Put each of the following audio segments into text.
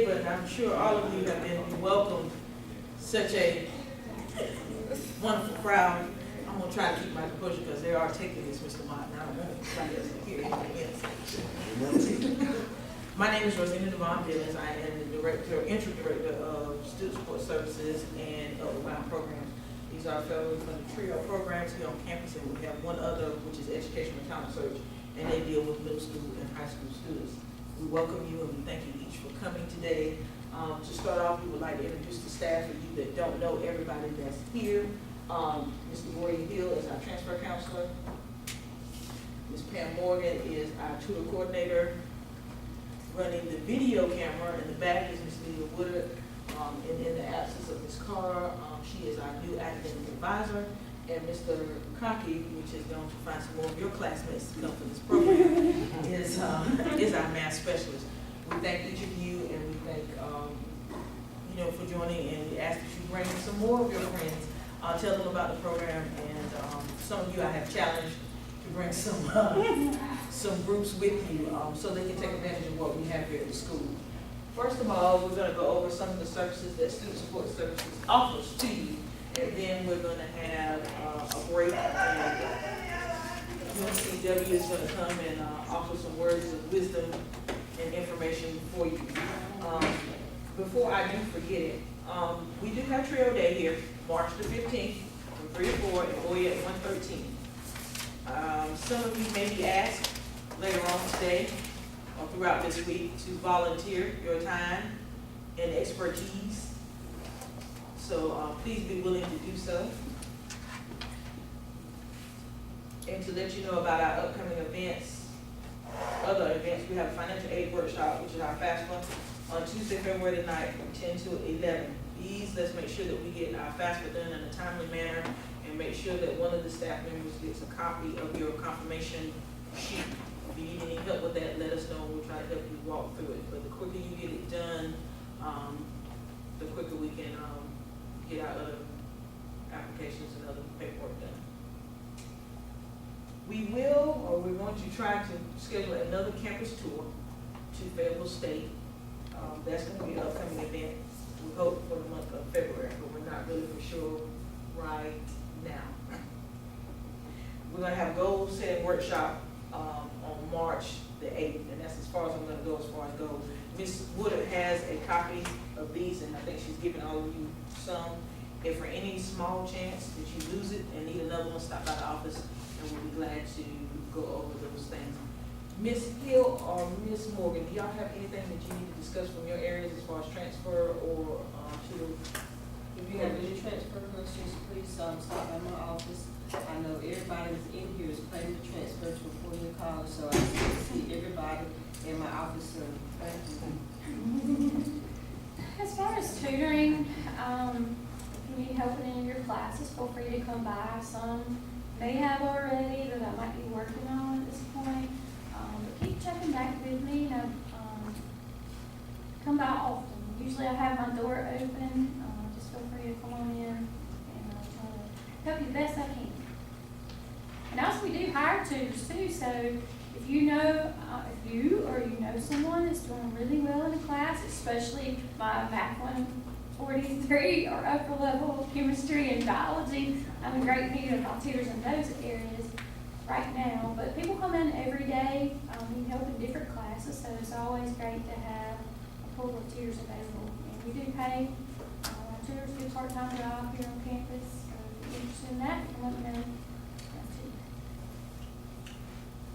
today, but I'm sure all of you have been welcomed. Such a wonderful crowd. I'm gonna try to keep my composure because they are taking this, Mr. Mott, and I don't want anybody else to hear anything else. My name is Rosina Devon Billings. I am the interim director of Student Support Services and Upward Programs. These are federally funded trio programs here on campus, and we have one other, which is Educational Talent Search, and they deal with middle school and high school students. We welcome you and we thank you each for coming today. To start off, we would like to introduce the staff for you that don't know everybody that's here. Mr. Gordon Hill is our transfer counselor. Ms. Pam Morgan is our tutor coordinator. Running the video camera in the back is Ms. Leah Woodard. And in the absence of Ms. Carr, she is our new academic advisor. And Mr. Cocky, which is going to find some more of your classmates to come for this program, is our math specialist. We thank each of you, and we thank for joining, and we ask that you bring some more of your friends. Tell them about the program, and some of you I have challenged to bring some groups with you so they can take advantage of what we have here at the school. First of all, we're going to go over some of the services that Student Support Services offers to you, and then we're going to have a break, and UNCW is going to come and offer some words of wisdom and information for you. Before I do forget it, we do have Trail Day here, March the 15th, from 3 to 4, and Boye at 1:13. Some of you may be asked later on today or throughout this week to volunteer your time and expertise. So please be willing to do so. And to let you know about our upcoming events, other events, we have a financial aid workshop, which is our FAFSA, on Tuesday, February the 9th from 10 to 11. Let's make sure that we get our FAFSA done in a timely manner, and make sure that one of the staff members gets a copy of your confirmation sheet. If you need any help with that, let us know. We'll try to help you walk through it. But the quicker you get it done, the quicker we can get our other applications and other paperwork done. We're going to try to schedule another campus tour to Fayetteville State. That's going to be an upcoming event. We hope for the month of February, but we're not really for sure right now. We're going to have a goal setting workshop on March the 8th, and that's as far as I'm going to go as far as goals. Ms. Woodard has a copy of these, and I think she's given all of you some. If for any small chance that you lose it and need another one, stop by the office, and we'll be glad to go over those things. Ms. Hill or Ms. Morgan, do y'all have anything that you need to discuss from your areas as far as transfer or to? If you have any transfer questions, please stop by my office. I know everybody that's in here is planning to transfer to a four-year college, so I see everybody in my office soon. Thank you. As far as tutoring, if you need help in any of your classes, feel free to come by. Some may have already that I might be working on at this point. But keep checking back with me. Come by often. Usually I have my door open. Just feel free to come on in, and I'll try to help you the best I can. And also we do hire tutors too, so if you know, if you know someone that's doing really well in a class, especially my Math 143 or upper level chemistry and biology, I'm a great need of tutors in those areas right now. But people come in every day, need help in different classes, so it's always great to have a pool of tutors available. And we do pay our tutors do part-time job here on campus, so if you're interested in that, you can let me know.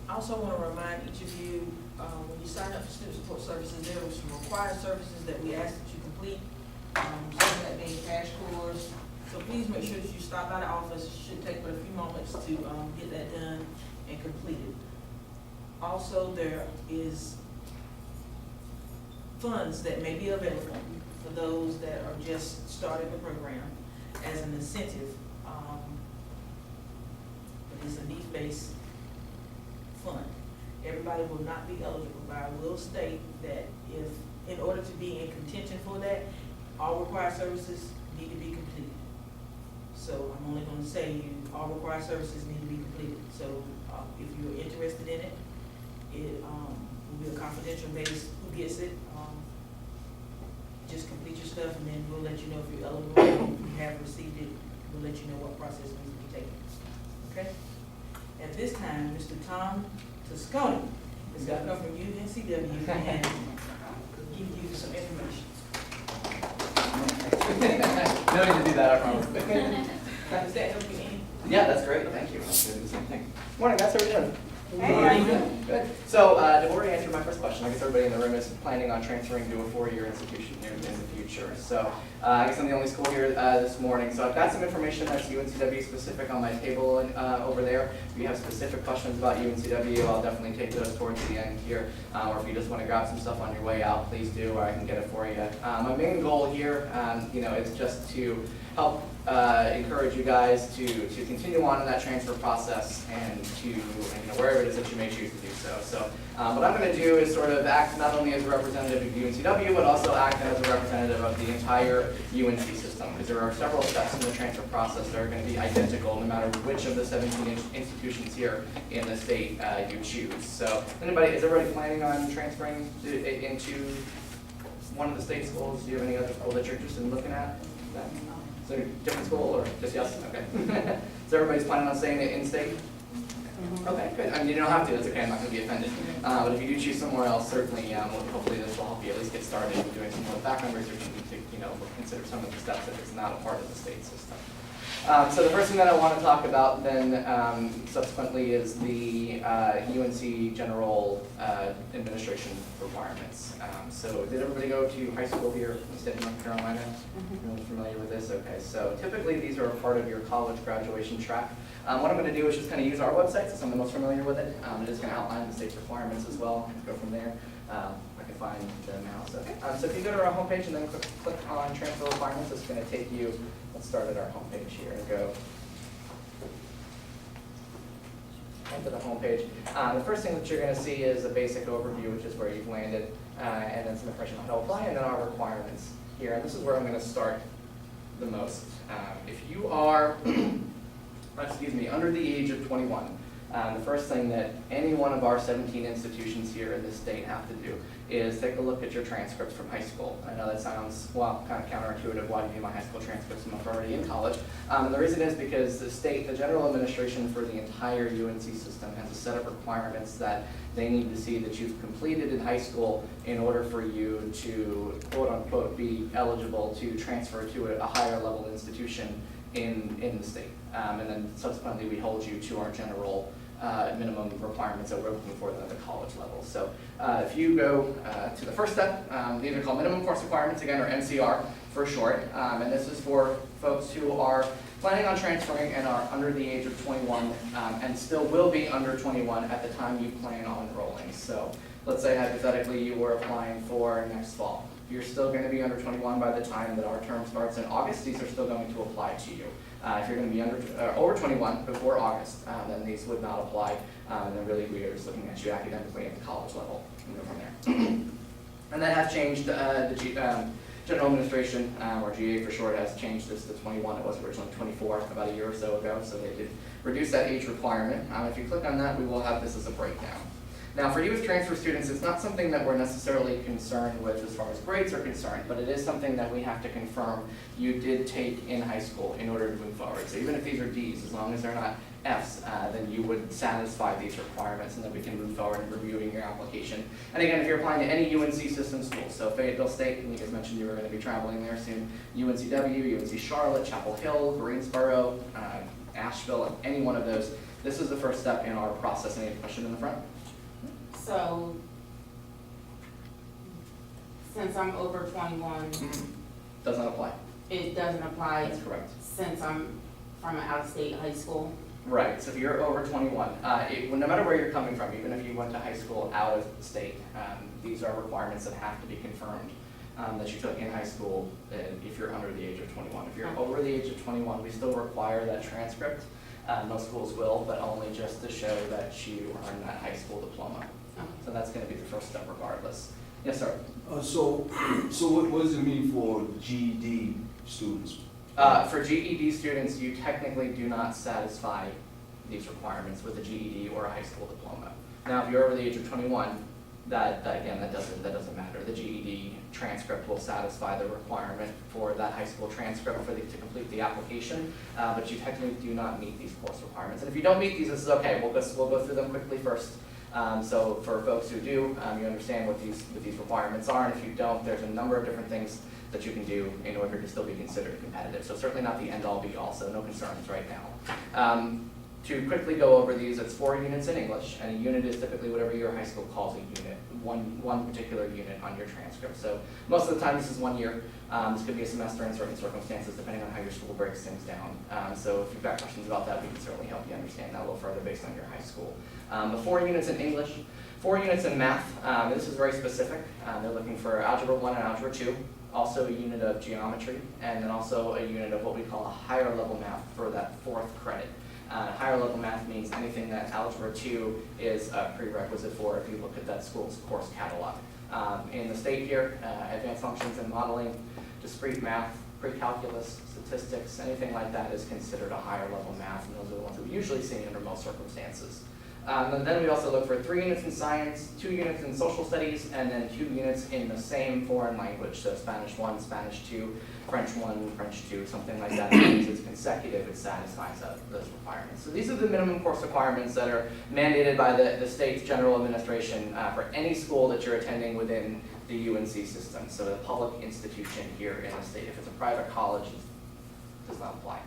I also want to remind each of you, when you sign up for Student Support Services, there were some required services that we asked that you complete, some of that being cash cores. So please make sure that you stop by the office. It should take but a few moments to get that done and completed. Also, there is funds that may be available for those that are just starting the program as an incentive. But it's a needs-based fund. Everybody will not be eligible, but I will state that if, in order to be in contention for that, all required services need to be completed. So I'm only going to say all required services need to be completed. So if you're interested in it, it will be a confidential base who gets it. stuff, and then we'll let you know if you're eligible. If you have received it, we'll let you know what process needs to be taken. Okay? At this time, Mr. Tom Toscone is going to come from UNCW and give you some information. No need to do that, I promise. Does that help you any? Yeah, that's great, thank you. I'm going to do the same thing. Morning, guys, how are you doing? Hey. Good. So, to already answer my first question, I guess everybody in the room is planning on transferring to a four-year institution here in the future. So, I guess I'm the only school here this morning. So I've got some information that's UNCW specific on my table over there. If you have specific questions about UNCW, I'll definitely take those towards the end here. Or if you just want to grab some stuff on your way out, please do, or I can get it for you. My main goal here, is just to help encourage you guys to continue on in that transfer process and to wherever it is that you may choose to do so. So what I'm going to do is sort of act not only as a representative of UNCW, but also act as a representative of the entire UNC system, because there are several steps in the transfer process that are going to be identical no matter which of the 17 institutions here in the state you choose. So is everybody planning on transferring into one of the state schools? Do you have any other school that you're interested in looking at? So different school or just yes? Okay. So everybody's planning on staying in-state? Okay, good. I mean, you don't have to. That's okay. I'm not going to be offended. But if you do choose somewhere else, certainly, hopefully this will help you at least get started with doing some more background research and to consider some of the steps if it's not a part of the state system. So the first thing that I want to talk about then subsequently is the UNC general administration requirements. So did everybody go to high school here in the state of North Carolina? Everyone's familiar with this? Okay, so typically these are a part of your college graduation track. What I'm going to do is just kind of use our website since I'm the most familiar with it. It is going to outline the state's requirements as well and go from there. I can find them now. So if you go to our homepage and then click on transfer requirements, it's going to take you. Let's start at our homepage here and go onto the homepage. The first thing that you're going to see is a basic overview, which is where you've landed, and then some information on how to apply, and then our requirements here. And this is where I'm going to start the most. If you are, under the age of 21, the first thing that any one of our 17 institutions here in the state have to do is take a look at your transcripts from high school. I know that sounds, well, kind of counterintuitive. Why do you need my high school transcripts when I'm already in college? And the reason is because the general administration for the entire UNC system has a set of requirements that they need to see that you've completed in high school in order for you to, quote unquote, be eligible to transfer to a higher level institution in the state. And then subsequently we hold you to our general minimum requirements that we're looking for at the college level. So if you go to the first step, these are called minimum course requirements, again, or MCR for short. And this is for folks who are planning on transferring and are under the age of 21 and still will be under 21 at the time you plan on enrolling. So let's say hypothetically you were applying for next fall. You're still going to be under 21 by the time that our term starts in August. These are still going to apply to you. If you're going to be over 21 before August, then these would not apply. And then really we are just looking at you academically at the college level and go from there. And that has changed. The General Administration, or GA for short, has changed this to 21. It was originally 24 about a year or so ago, so they did reduce that age requirement. If you click on that, we will have this as a breakdown. Now, for you as transfer students, it's not something that we're necessarily concerned with as far as grades are concerned, but it is something that we have to confirm you did take in high school in order to move forward. So even if these are Ds, as long as they're not Fs, then you would satisfy these requirements, and then we can move forward in reviewing your application. And again, if you're applying to any UNC system school, so Fayetteville State, and you guys mentioned you were going to be traveling there soon, UNCW, UNC Charlotte, Chapel Hill, Greensboro, Asheville, any one of those, this is the first step in our process. Any question in the front? So, since I'm over 21, Does not apply. it doesn't apply. That's correct. Since I'm from an out-of-state high school. Right, so if you're over 21, no matter where you're coming from, even if you went to high school out of state, these are requirements that have to be confirmed that you took in high school if you're under the age of 21. If you're over the age of 21, we still require that transcript. Most schools will, but only just to show that you earned that high school diploma. So that's going to be the first step regardless. Yes, sir? So what does it mean for GED students? For GED students, you technically do not satisfy these requirements with a GED or a high school diploma. Now, if you're over the age of 21, that doesn't matter. The GED transcript will satisfy the requirement for that high school transcript to complete the application, but you technically do not meet these course requirements. And if you don't meet these, this is okay. We'll go through them quickly first. So for folks who do, you understand what these requirements are, and if you don't, there's a number of different things that you can do in order to still be considered competitive. So certainly not the end-all be-all, so no concerns right now. To quickly go over these, it's 4 units in English, and a unit is typically whatever your high school calls a unit, one particular unit on your transcript. So most of the time this is 1 year. This could be a semester in certain circumstances, depending on how your school breaks things down. So if you've got questions about that, we can certainly help you understand that a little further based on your high school. The 4 units in English, 4 units in math. This is very specific. They're looking for Algebra 1 and Algebra 2. Also a unit of geometry, and then also a unit of what we call a higher level math for that 4th credit. Higher level math means anything that Algebra 2 is a prerequisite for if you look at that school's course catalog. In the state here, advanced functions and modeling, discrete math, pre-calculus, statistics, anything like that is considered a higher level math, and those are the ones that we usually see under most circumstances. And then we also look for 3 units in science, 2 units in social studies, and then 2 units in the same foreign language. So Spanish 1, Spanish 2, French 1, French 2, something like that. As long as it's consecutive, it satisfies those requirements. So these are the minimum course requirements that are mandated by the state's general administration for any school that you're attending within the UNC system. So the public institution here in the state. If it's a private college, it does not apply.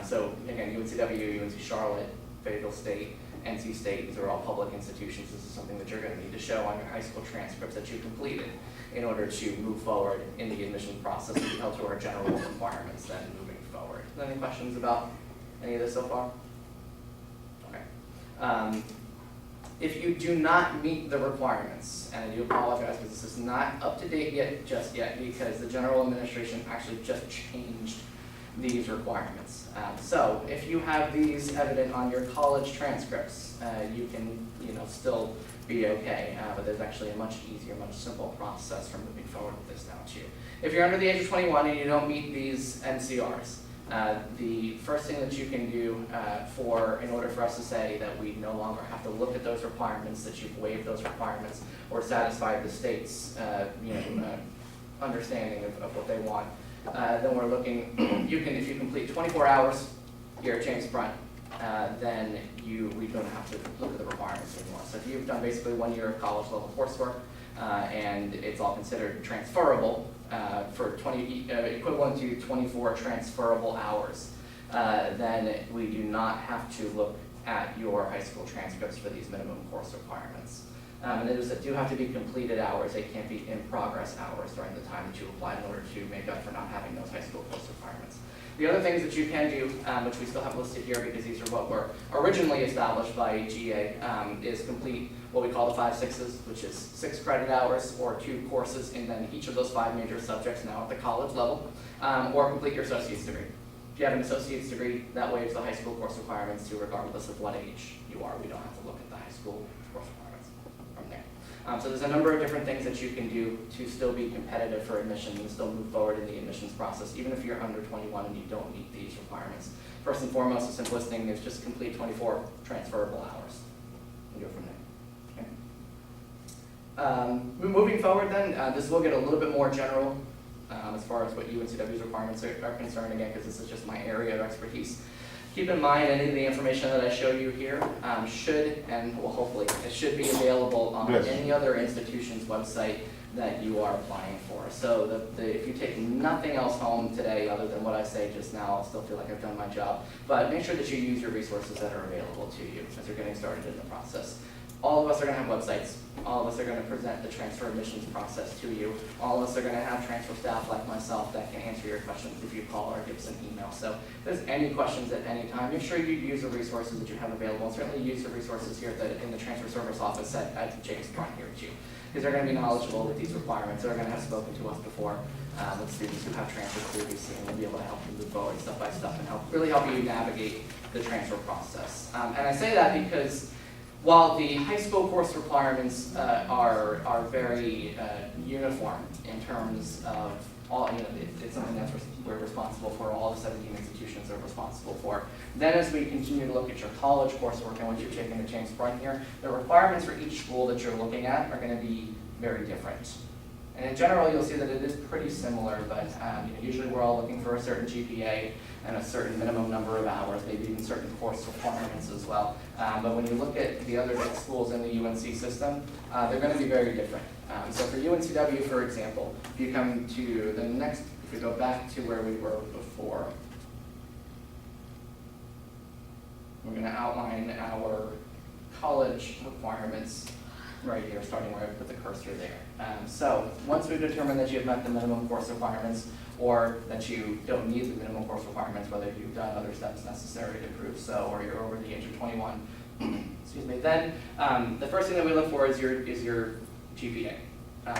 So again, UNCW, UNC Charlotte, Fayetteville State, NC State, these are all public institutions. This is something that you're going to need to show on your high school transcripts that you completed in order to move forward in the admission process and be held to our general requirements then moving forward. Any questions about any of this so far? Okay. If you do not meet the requirements, and I do apologize because this is not up to date yet, just yet, because the general administration actually just changed these requirements. So if you have these evident on your college transcripts, you can still be okay, but there's actually a much easier, much simpler process for moving forward with this now too. If you're under the age of 21 and you don't meet these NCRs, the first thing that you can do in order for us to say that we no longer have to look at those requirements, that you've waived those requirements or satisfied the state's understanding of what they want, then we're looking, if you complete 24 hours here at James Brunt, then we don't have to look at the requirements anymore. So if you've done basically 1 year of college level coursework and it's all considered transferable for equivalent to 24 transferable hours, then we do not have to look at your high school transcripts for these minimum course requirements. And those that do have to be completed hours, they can't be in progress hours during the time that you apply in order to make up for not having those high school course requirements. The other things that you can do, which we still have listed here because these are what were originally established by GA, is complete what we call the 5 6s, which is 6 credit hours or 2 courses in then each of those 5 major subjects now at the college level, or complete your associate's degree. If you have an associate's degree, that waives the high school course requirements too, regardless of what age you are. We don't have to look at the high school course requirements from there. So there's a number of different things that you can do to still be competitive for admission and still move forward in the admissions process, even if you're under 21 and you don't meet these requirements. First and foremost, the simplest thing is just complete 24 transferable hours and go from there. Okay. Moving forward then, this will get a little bit more general as far as what UNCW's requirements are concerned, again, because this is just my area of expertise. Keep in mind, any of the information that I show you here should, and well, hopefully, it should be available on any other institution's website that you are applying for. So if you take nothing else home today other than what I say just now, I'll still feel like I've done my job. But make sure that you use your resources that are available to you as you're getting started in the process. All of us are going to have websites. All of us are going to present the transfer admissions process to you. All of us are going to have transfer staff like myself that can answer your questions if you call or give us an email. So if there's any questions at any time, make sure you use the resources that you have available. And certainly use the resources here in the transfer service office at James Brunt here too, because they're going to be knowledgeable with these requirements. They're going to have spoken to us before with students who have transferred previously, and we'll be able to help you move forward step by step and really help you navigate the transfer process. And I say that because while the high school course requirements are very uniform in terms of all, it's something that we're responsible for, all the 17 institutions are responsible for. Then as we continue to look at your college coursework and what you're taking to James Brunt here, the requirements for each school that you're looking at are going to be very different. And in general, you'll see that it is pretty similar, but usually we're all looking for a certain GPA and a certain minimum number of hours, maybe even certain course requirements as well. But when you look at the other schools in the UNC system, they're going to be very different. So for UNCW, for example, if you come to the next, if we go back to where we were before, we're going to outline our college requirements right here, starting where I put the cursor there. So once we've determined that you've met the minimum course requirements, or that you don't need the minimum course requirements, whether you've done other steps necessary to prove so, or you're over the age of 21, excuse me, then the first thing that we look for is your GPA.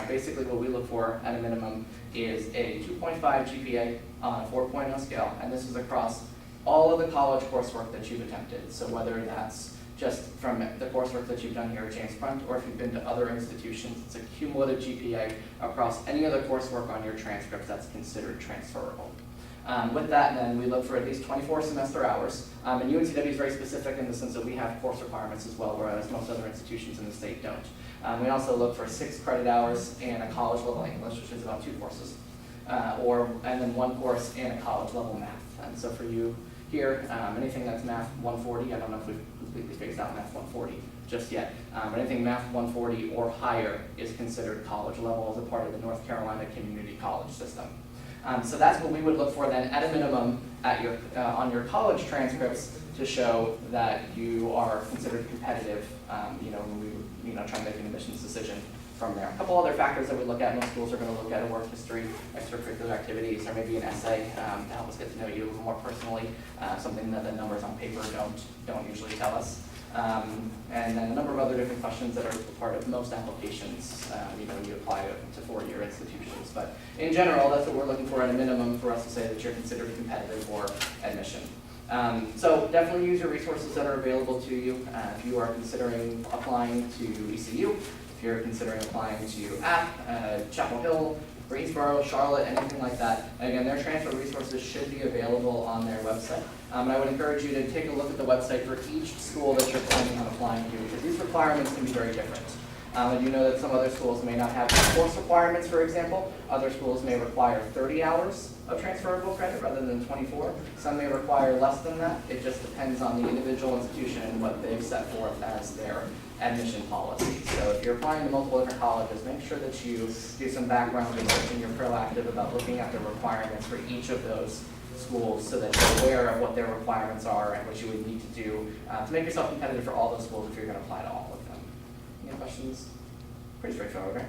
Basically what we look for at a minimum is a 2.5 GPA on a 4.0 scale, and this is across all of the college coursework that you've attempted. So whether that's just from the coursework that you've done here at James Brunt, or if you've been to other institutions, it's a cumulative GPA across any other coursework on your transcripts that's considered transferable. With that, then, we look for at least 24 semester hours. And UNCW is very specific in the sense that we have course requirements as well, whereas most other institutions in the state don't. We also look for 6 credit hours in a college level English, which is about 2 courses, and then 1 course in a college level math. And so for you here, anything that's math 140, I don't know if we've completely phased out math 140 just yet, but anything math 140 or higher is considered college level as a part of the North Carolina Community College system. So that's what we would look for then at a minimum at your, on your college transcripts to show that you are considered competitive, when we try to make an admissions decision from there. A couple other factors that we look at, most schools are going to look at a work history, extracurricular activities, or maybe an essay to help us get to know you a little more personally, something that the numbers on paper don't usually tell us. And then a number of other different questions that are part of most applications, you apply to 4-year institutions. But in general, that's what we're looking for at a minimum for us to say that you're considered competitive for admission. So definitely use your resources that are available to you. If you are considering applying to ECU, if you're considering applying to App, Chapel Hill, Greensboro, Charlotte, anything like that, again, their transfer resources should be available on their website. And I would encourage you to take a look at the website for each school that you're planning on applying to, because these requirements can be very different. And you know that some other schools may not have course requirements, for example. Other schools may require 30 hours of transferable credit rather than 24. Some may require less than that. It just depends on the individual institution and what they've set forth as their admission policy. So if you're applying to multiple different colleges, make sure that you do some background research and you're proactive about looking at the requirements for each of those schools so that you're aware of what their requirements are and what you would need to do to make yourself competitive for all those schools if you're going to apply to all of them. Any questions? Pretty straightforward,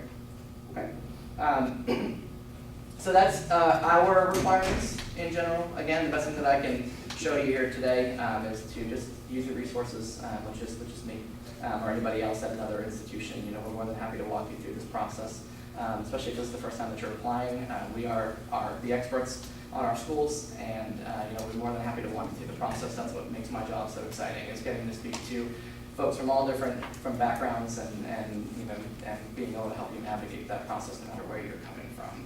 right? Okay. So that's our requirements in general. Again, the best thing that I can show you here today is to just use your resources, which is me, or anybody else at another institution. We're more than happy to walk you through this process, especially if this is the first time that you're applying. We are the experts on our schools, and we're more than happy to walk you through the process. That's what makes my job so exciting, is getting to speak to folks from all different backgrounds and being able to help you navigate that process no matter where you're coming from.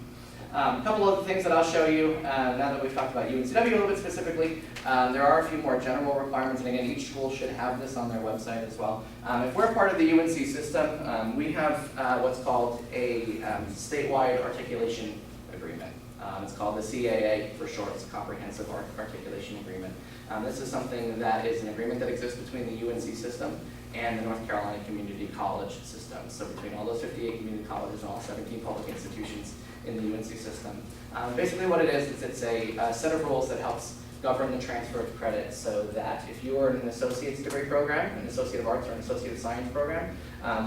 A couple of things that I'll show you now that we've talked about UNCW a little bit specifically. There are a few more general requirements, and again, each school should have this on their website as well. If we're part of the UNC system, we have what's called a statewide articulation agreement. It's called the CAA for short. It's a comprehensive articulation agreement. This is something that is an agreement that exists between the UNC system and the North Carolina Community College system. So between all those 58 community colleges and all 17 public institutions in the UNC system. Basically what it is it's a set of rules that helps govern the transfer of credit so that if you are in an associate's degree program, an associate of arts or an associate of science program,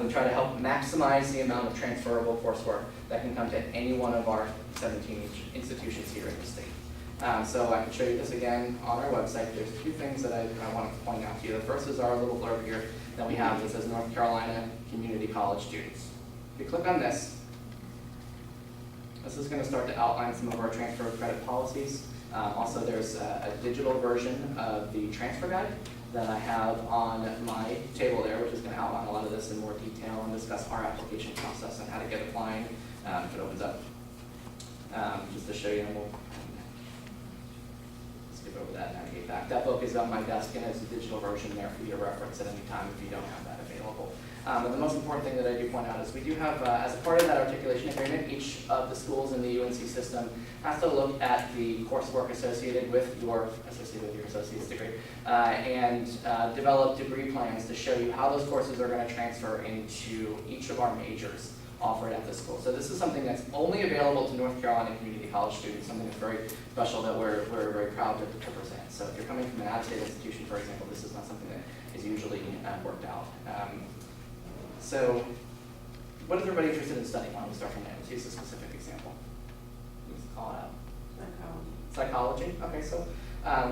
we try to help maximize the amount of transferable coursework that can come to any one of our 17 institutions here in the state. So I can show you this again on our website. There's a few things that I want to point out to you. The first is our little blurb here that we have that says North Carolina Community College students. If you click on this, this is going to start to outline some of our transfer of credit policies. Also, there's a digital version of the transfer guide that I have on my table there, which is going to outline a lot of this in more detail and discuss our application process and how to get applying if it opens up. Just to show you, and we'll skip over that and navigate back. That book is on my desk and has a digital version there for you to reference at any time if you don't have that available. But the most important thing that I do point out is we do have, as a part of that articulation agreement, each of the schools in the UNC system has to look at the coursework associated with your associate's degree and develop degree plans to show you how those courses are going to transfer into each of our majors offered at the school. So this is something that's only available to North Carolina Community College students, something that's very special that we're very proud to present. So if you're coming from an out-of-state institution, for example, this is not something that is usually worked out. So what is everybody interested in studying? Why don't we start from there? Let's use a specific example. Let's call it out. Psychology. Okay, so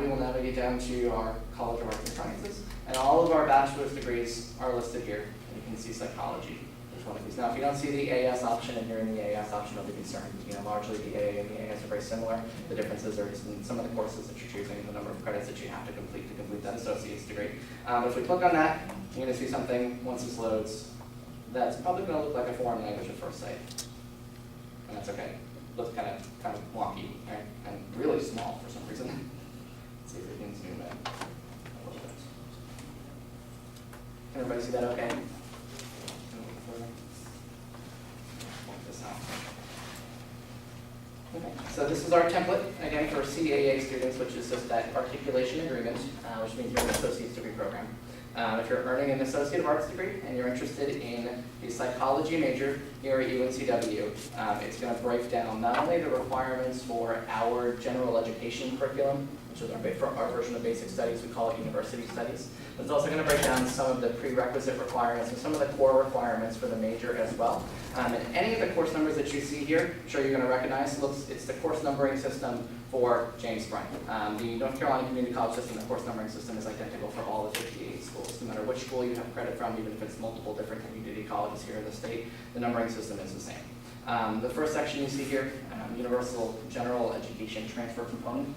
we will navigate down to our College of Arts and Sciences, and all of our bachelor's degrees are listed here. And you can see psychology as one of these. Now, if you don't see the AS option and you're in the AS option, don't be concerned. Largely the AA and the AS are very similar. The differences are just in some of the courses that you're choosing and the number of credits that you have to complete that associate's degree. If we click on that, you're going to see something once this loads that's probably going to look like a foreign language at first sight, and that's okay. It looks kind of wonky, right? And really small for some reason. Let's see if we can zoom in a little bit. Can everybody see that okay? Okay, so this is our template, again, for CAA students, which is just that articulation agreement, which means you're in an associate's degree program. If you're earning an Associate of Arts degree and you're interested in the psychology major here at UNCW, it's going to break down not only the requirements for our general education curriculum, which is our version of basic studies, we call it university studies, but it's also going to break down some of the prerequisite requirements and some of the core requirements for the major as well. And any of the course numbers that you see here, I'm sure you're going to recognize, it's the course numbering system for James Frank. The North Carolina Community College system, the course numbering system is identical for all the 58 schools. No matter which school you have credit from, even if it's multiple different community colleges here in the state, the numbering system is the same. The first section you see here, Universal General Education Transfer Component.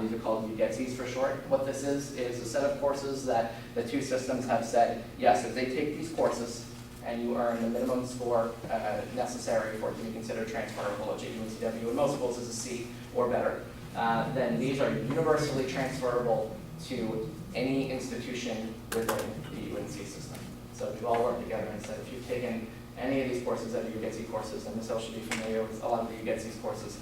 These are called UGETSs for short. What this is a set of courses that the two systems have said, yes, if they take these courses and you earn the minimum score necessary for it to be considered transferable, which at UNCW in most schools is a C or better, then these are universally transferable to any institution within the UNC system. So we've all worked together and said, if you've taken any of these courses that are UGETS courses, and Michelle should be familiar with a lot of the UGETS courses,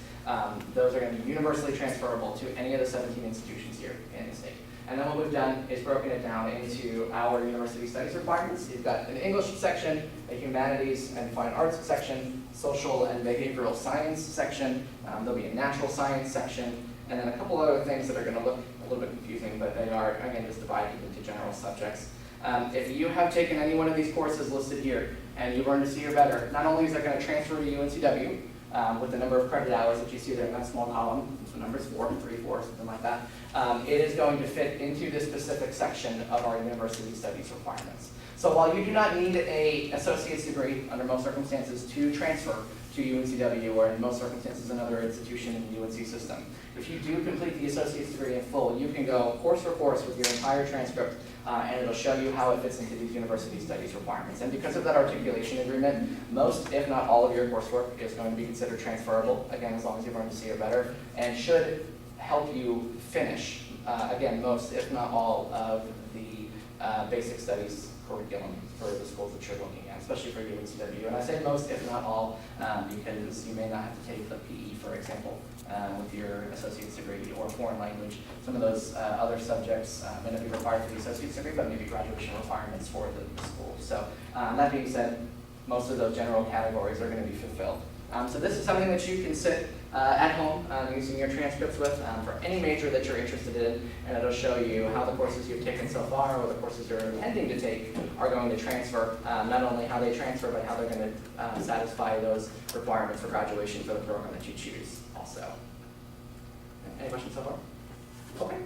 those are going to be universally transferable to any of the 17 institutions here in the state. And then what we've done is broken it down into our university studies requirements. You've got an English section, a humanities and fine arts section, social and behavioral science section, there'll be a natural science section, and then a couple other things that are going to look a little bit confusing, but they are, again, just divided into general subjects. If you have taken any one of these courses listed here and you've earned a C or better, not only is that going to transfer to UNCW with the number of credit hours that you see there in that small column, the number is 4, 3, 4, something like that, it is going to fit into this specific section of our university studies requirements. So while you do not need an associate's degree under most circumstances to transfer to UNCW or in most circumstances another institution in the UNC system, if you do complete the associate's degree in full, you can go course for course with your entire transcript and it'll show you how it fits into these university studies requirements. And because of that articulation agreement, most, if not all of your coursework is going to be considered transferable, again, as long as you've earned a C or better, and should help you finish, again, most, if not all, of the basic studies curriculum for the schools that you're looking at, especially for UNCW. And I say most, if not all, because you may not have to take the PE, for example, with your associate's degree or foreign language. Some of those other subjects may not be required for the associate's degree, but maybe graduation requirements for the school. So that being said, most of those general categories are going to be fulfilled. So this is something that you can sit at home using your transcripts with for any major that you're interested in, and it'll show you how the courses you've taken so far or the courses you're intending to take are going to transfer, not only how they transfer, but how they're going to satisfy those requirements for graduation for the program that you choose also. Any questions so far? Okay.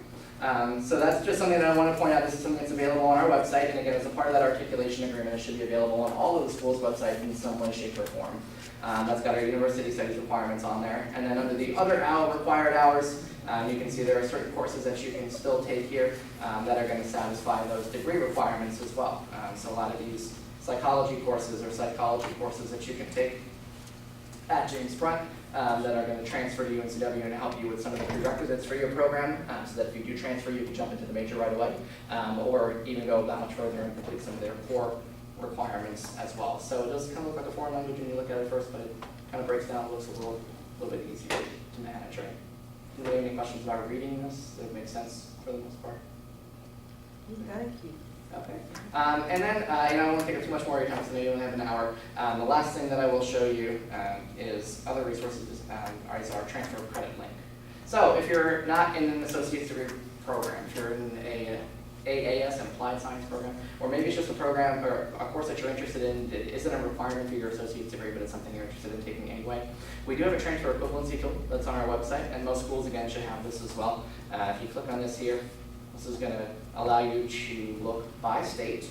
So that's just something that I want to point out. This is something that's available on our website, and again, as a part of that articulation agreement, it should be available on all of the schools' websites in some way, shape, or form. That's got our university studies requirements on there. And then under the other required hours, you can see there are certain courses that you can still take here that are going to satisfy those degree requirements as well. So a lot of these psychology courses or psychology courses that you can take at James Front that are going to transfer to UNCW and help you with some of the prerequisites for your program, so that if you do transfer, you can jump into the major right away, or even go that much further and complete some of their core requirements as well. So it does kind of look like a foreign language when you look at it first, but it kind of breaks down and looks a little bit easier to manage, right? Do you have any questions about reading this? Does it make sense for the most part? Thank you. Okay. And then, I don't want to take up too much more of your time, so maybe we only have an hour. The last thing that I will show you is other resources, is our transfer of credit link. So if you're not in an associate's degree program, if you're in a AAS, an applied science program, or maybe it's just a program or a course that you're interested in that isn't a requirement for your associate's degree, but it's something you're interested in taking anyway, we do have a transfer equivalency tool that's on our website, and most schools, again, should have this as well. If you click on this here, this is going to allow you to look by state.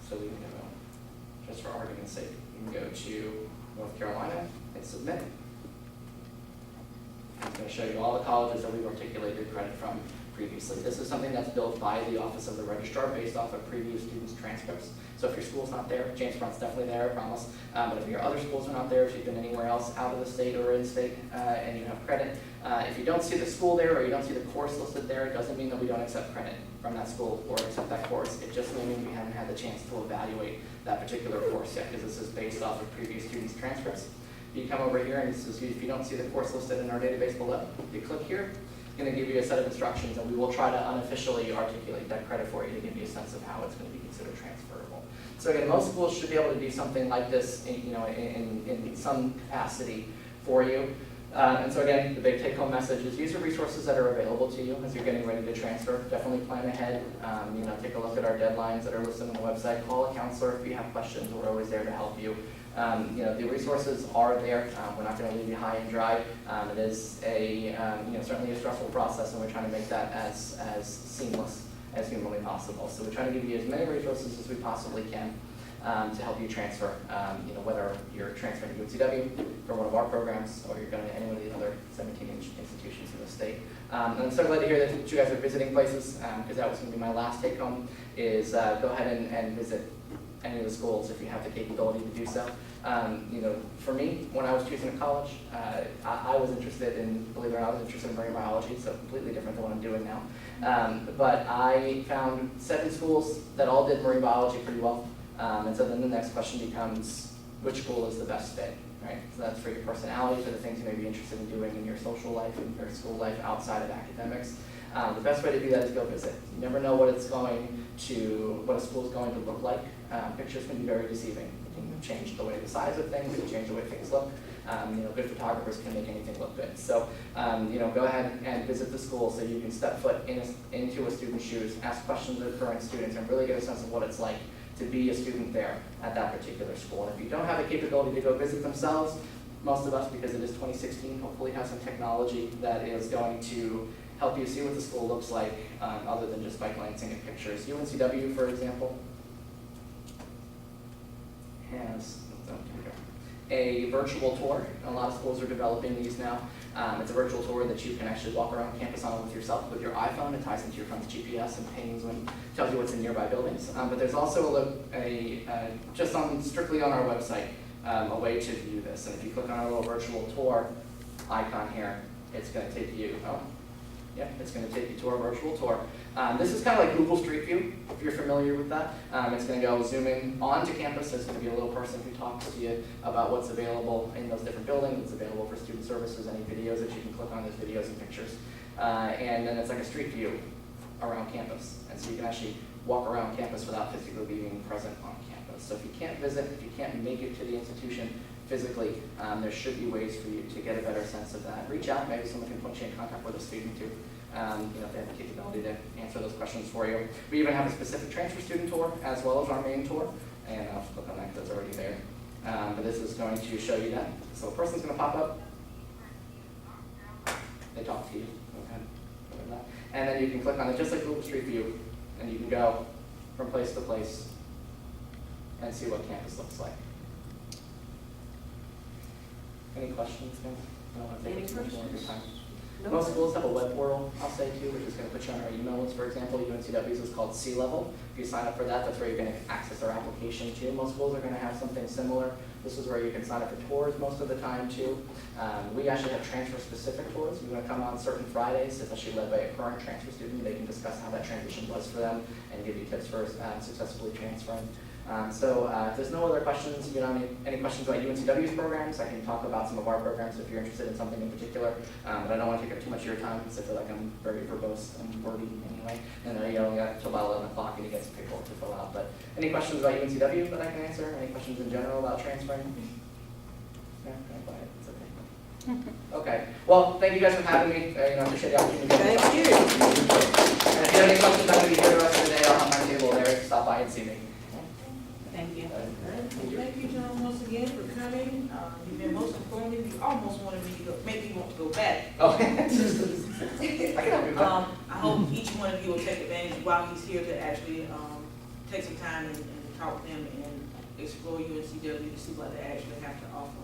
So we can go, just for argument's sake, you can go to North Carolina and submit. It's going to show you all the colleges that we've articulated credit from previously. This is something that's built by the Office of the Registrar based off of previous students' transcripts. So if your school's not there, James Front's definitely there, I promise. But if your other schools are not there, if you've been anywhere else out of the state or in state and you have credit, if you don't see the school there or you don't see the course listed there, it doesn't mean that we don't accept credit from that school or accept that course. It just may mean we haven't had the chance to evaluate that particular course yet, because this is based off of previous students' transcripts. You come over here, and this is, if you don't see the course listed in our database below, you click here. It's going to give you a set of instructions, and we will try to unofficially articulate that credit for you to give you a sense of how it's going to be considered transferable. So again, most schools should be able to do something like this, in some capacity for you. And so again, the big take-home message is use the resources that are available to you as you're getting ready to transfer. Definitely plan ahead. Take a look at our deadlines that are listed on the website. Call a counselor if you have questions. We're always there to help you. The resources are there. We're not going to leave you high and dry. It is certainly a stressful process, and we're trying to make that as seamless as humanly possible. So we're trying to give you as many resources as we possibly can to help you transfer. Whether you're transferring to UNCW for one of our programs, or you're going to any of the other 17 institutions in the state. And I'm so glad to hear that you guys are visiting places, because that was going to be my last take home. Is go ahead and visit any of the schools if you have the capability to do so. For me, when I was choosing a college, I was interested in, believe it or not, I was interested in marine biology, so completely different than what I'm doing now. But I found 7 schools that all did marine biology pretty well. And so then the next question becomes, which school is the best fit, right? So that's for your personality, for the things you may be interested in doing in your social life and your school life outside of academics. The best way to do that is go visit. You never know what a school is going to look like. Pictures can be very deceiving. It can change the way the size of things, it can change the way things look. Good photographers can make anything look good. So, go ahead and visit the school so you can step foot into a student's shoes, ask questions of current students, and really get a sense of what it's like to be a student there at that particular school. And if you don't have the capability to go visit themselves, most of us, because it is 2016, hopefully have some technology that is going to help you see what the school looks like, other than just by glancing at pictures. UNCW, for example, has a virtual tour. A lot of schools are developing these now. It's a virtual tour that you can actually walk around campus on with yourself with your iPhone. It ties into your phone's GPS and pings and tells you what's in nearby buildings. But there's also strictly on our website, a way to view this. And if you click on our little virtual tour icon here, it's going to take you, it's going to take you to our virtual tour. This is kind of like Google Street View, if you're familiar with that. It's going to go zoom in onto campus. There's going to be a little person who talks to you about what's available in those different buildings. It's available for student services, any videos that you can click on, there's videos and pictures. And then it's like a street view around campus. And so you can actually walk around campus without physically being present on campus. So if you can't visit, if you can't make it to the institution physically, there should be ways for you to get a better sense of that. Reach out, maybe someone can put you in contact with a student too. If they have the capability to answer those questions for you. We even have a specific transfer student tour as well as our main tour, and I'll click on that because it's already there. But this is going to show you that. So a person's going to pop up. They talk to you. Go ahead. of that. And then you can click on it just like Google Street View, and you can go from place to place and see what campus looks like. Any questions, guys? I don't want to take Any too much more of your time. No. Most schools have a web portal, I'll say too, which is going to put you on our email list. For example, UNCW's is called C Level. If you sign up for that, that's where you're going to access our application too. Most schools are going to have something similar. This is where you can sign up for tours most of the time too. We actually have transfer-specific tours. We're going to come on certain Fridays. It's actually led by a current transfer student. They can discuss how that transition was for them and give you tips for successfully transferring. If there's no other questions, any questions about UNCW's programs, I can talk about some of our programs if you're interested in something in particular. But I don't want to take up too much of your time because I feel like I'm very verbose and wordy anyway. And you only got until about 11 o'clock and you get some paperwork to fill out. But any questions about UNCW that I can answer? Any questions in general about transferring? No, quiet. It's okay. Okay. Well, thank you guys for having me. Appreciate the opportunity. Thank you. And if you have any questions, I'm going to be here the rest of the day. I'll have my table there. Stop by and see me. Thank you. Thank you, John, once again for coming. You've been most informative. You almost wanted me to go, maybe you want to go back. Oh. I can help you with that. I hope each one of you will take advantage while he's here to actually, take some time and talk with them and explore UNCW to see what they actually have to offer.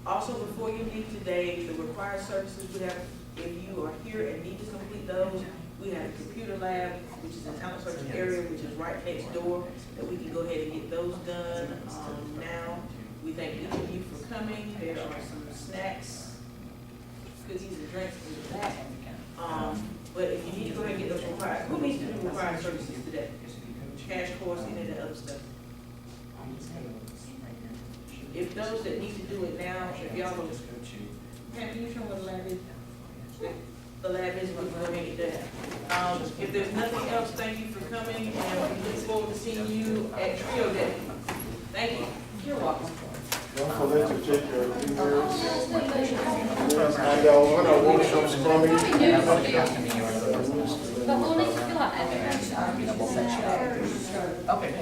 Also, before you leave today, the required services we have, if you are here and need to complete those, we have a computer lab, which is in talent search area, which is right next door, that we can go ahead and get those done. Now, we thank each of you for coming. There are some snacks, cookies and drinks in the back. But if you need to go ahead and get those required, who needs to do required services today? Cash course, any of the other stuff. If those that need to do it now, if y'all will, Pam, can you show what the lab is? The lab is, we'll go ahead and get that. If there's nothing else, thank you for coming, and we look forward to seeing you at Trio Day. Thank you. You're welcome. Don't forget to take your emails. And when our workshop's coming. But we'll need to fill out applications. Okay.